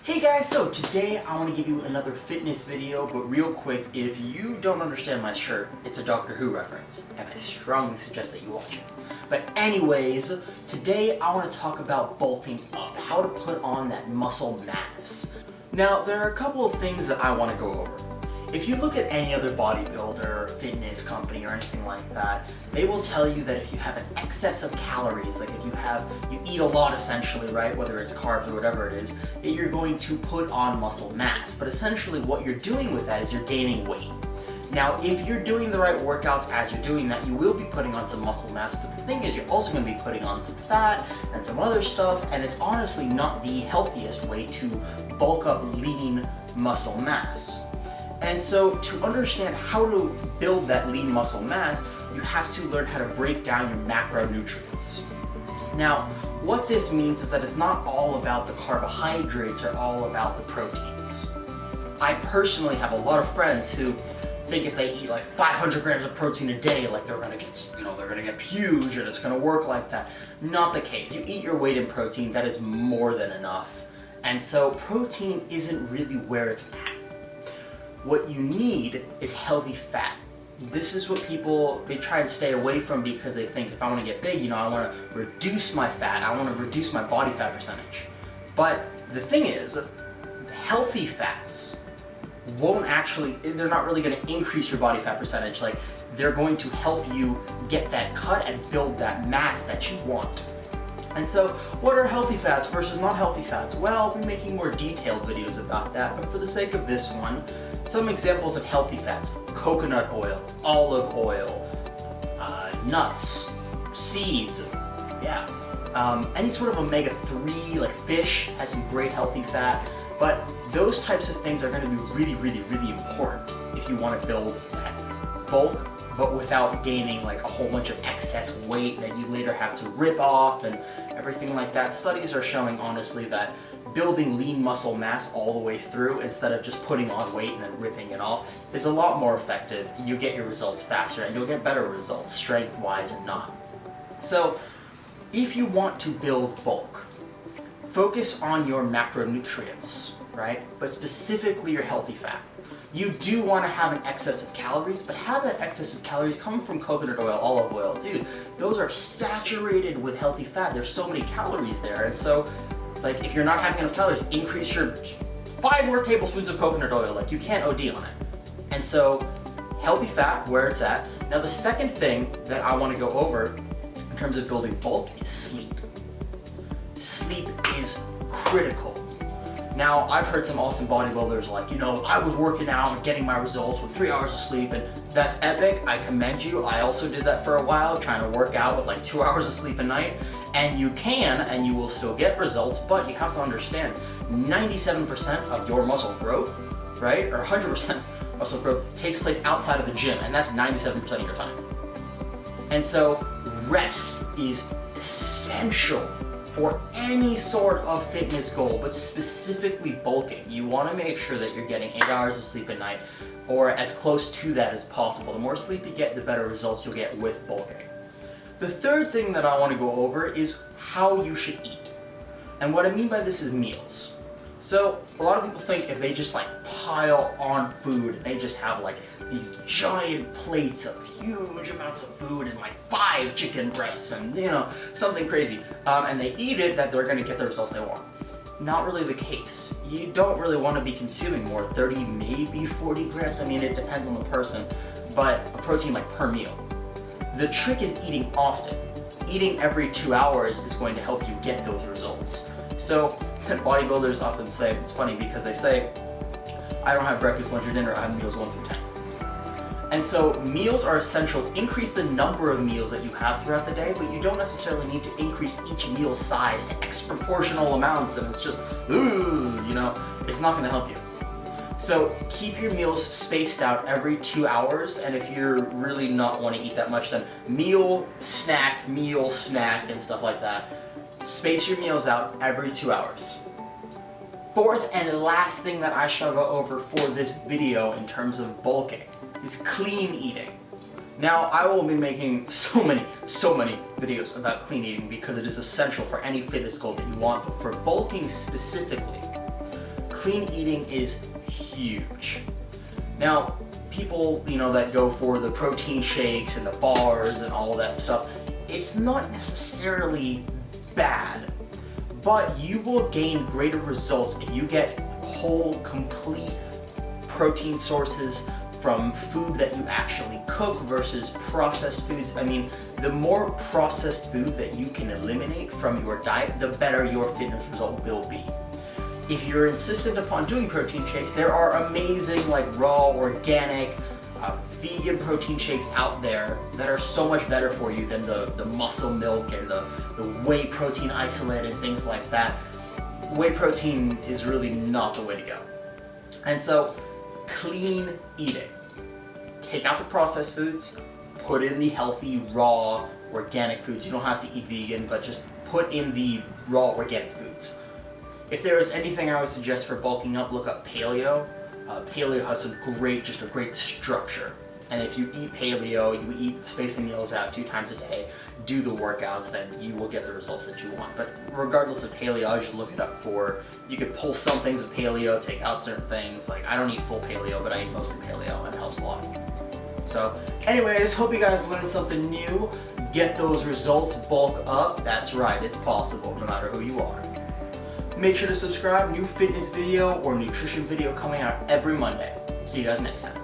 Hey guys, so today I want to give you another fitness video, but real quick, if you don't understand my shirt, it's a Doctor Who reference, and I strongly suggest that you watch it. But anyways, today I want to talk about bulking up, how to put on that muscle mass. Now, there are a couple of things that I want to go over. If you look at any other bodybuilder or fitness company or anything like that, they will tell you that if you have an excess of calories, like if you eat a lot essentially, right, whether it's carbs or whatever it is, that you're going to put on muscle mass. But essentially what you're doing with that is you're gaining weight. Now, if you're doing the right workouts as you're doing that, you will be putting on some muscle mass, but the thing is you're also going to be putting on some fat and some other stuff, and it's honestly not the healthiest way to bulk up lean muscle mass. And so to understand how to build that lean muscle mass, you have to learn how to break down your macronutrients. Now, what this means is that it's not all about the carbohydrates or all about the proteins. I personally have a lot of friends who think if they eat like 500 grams of protein a day, like they're gonna get huge and it's gonna work like that. Not the case. If you eat your weight in protein, that is more than enough. And so protein isn't really where it's at. What you need is healthy fat. This is what they try and stay away from because they think if I want to get big, I want to reduce my fat, I want to reduce my body fat percentage. But the thing is, healthy fats they're not really going to increase your body fat percentage. Like, they're going to help you get that cut and build that mass that you want. And so, what are healthy fats versus not healthy fats? Well, I'll be making more detailed videos about that, but for the sake of this one, some examples of healthy fats: coconut oil, olive oil, nuts, seeds, any sort of omega-3, like fish has some great healthy fat, but those types of things are going to be really, really, really important if you want to build that bulk, but without gaining like a whole bunch of excess weight that you later have to rip off and everything like that. Studies are showing honestly that building lean muscle mass all the way through instead of just putting on weight and then ripping it off is a lot more effective. You get your results faster and you'll get better results strength-wise and not. So if you want to build bulk, focus on your macronutrients, right? But specifically your healthy fat. You do want to have an excess of calories, but have that excess of calories come from coconut oil, olive oil. Dude, those are saturated with healthy fat. There's so many calories there. And so, like, if you're not having enough calories, increase your 5 more tablespoons of coconut oil. Like, you can't OD on it. And so, healthy fat, where it's at. Now, the second thing that I want to go over in terms of building bulk is sleep. Sleep is critical. Now, I've heard some awesome bodybuilders like, I was working out and getting my results with 3 hours of sleep, and that's epic. I commend you. I also did that for a while, trying to work out with like 2 hours of sleep a night. And you can, and you will still get results, but you have to understand, 97% of your muscle growth, right, or 100% muscle growth takes place outside of the gym, and that's 97% of your time. And so, rest is essential for any sort of fitness goal, but specifically bulking. You want to make sure that you're getting 8 hours of sleep a night, or as close to that as possible. The more sleep you get, the better results you'll get with bulking. The third thing that I want to go over is how you should eat. And what I mean by this is meals. So a lot of people think if they just like pile on food and they just have like these giant plates of huge amounts of food and like 5 chicken breasts and something crazy, and they eat it, that they're going to get the results they want. Not really the case. You don't really want to be consuming more, 30, maybe 40 grams. I mean, it depends on the person, but a protein like per meal. The trick is eating often. Eating every 2 hours is going to help you get those results. So bodybuilders often say, it's funny because they say, I don't have breakfast, lunch, or dinner, I have meals 1 through 10. And so meals are essential. Increase the number of meals that you have throughout the day, but you don't necessarily need to increase each meal's size to exproportional amounts, and it's just, it's not gonna help you. So keep your meals spaced out every 2 hours, and if you're really not want to eat that much, then meal, snack, and stuff like that. Space your meals out every 2 hours. Fourth and last thing that I shall go over for this video in terms of bulking is clean eating. Now, I will be making so many videos about clean eating because it is essential for any fitness goal that you want, but for bulking specifically, clean eating is huge. Now, people, that go for the protein shakes and the bars and all that stuff, it's not necessarily bad, but you will gain greater results if you get whole, complete protein sources from food that you actually cook versus processed foods. I mean, the more processed food that you can eliminate from your diet, the better your fitness result will be. If you're insistent upon doing protein shakes, there are amazing raw, organic, vegan protein shakes out there that are so much better for you than the muscle milk and the whey protein isolate and things like that. Whey protein is really not the way to go. And so, clean eating. Take out the processed foods, put in the healthy, raw, organic foods. You don't have to eat vegan, but just put in the raw, organic foods. If there is anything I would suggest for bulking up, look up paleo. Paleo has a great structure. And if you eat paleo, you space the meals out 2 times a day, do the workouts, then you will get the results that you want. But regardless of paleo, I should look it up you could pull some things of paleo, take out certain things. I don't eat full paleo, but I eat mostly paleo, and it helps a lot. So anyways, hope you guys learned something new. Get those results, bulk up. That's right, it's possible, no matter who you are. Make sure to subscribe. New fitness video or nutrition video coming out every Monday. See you guys next time.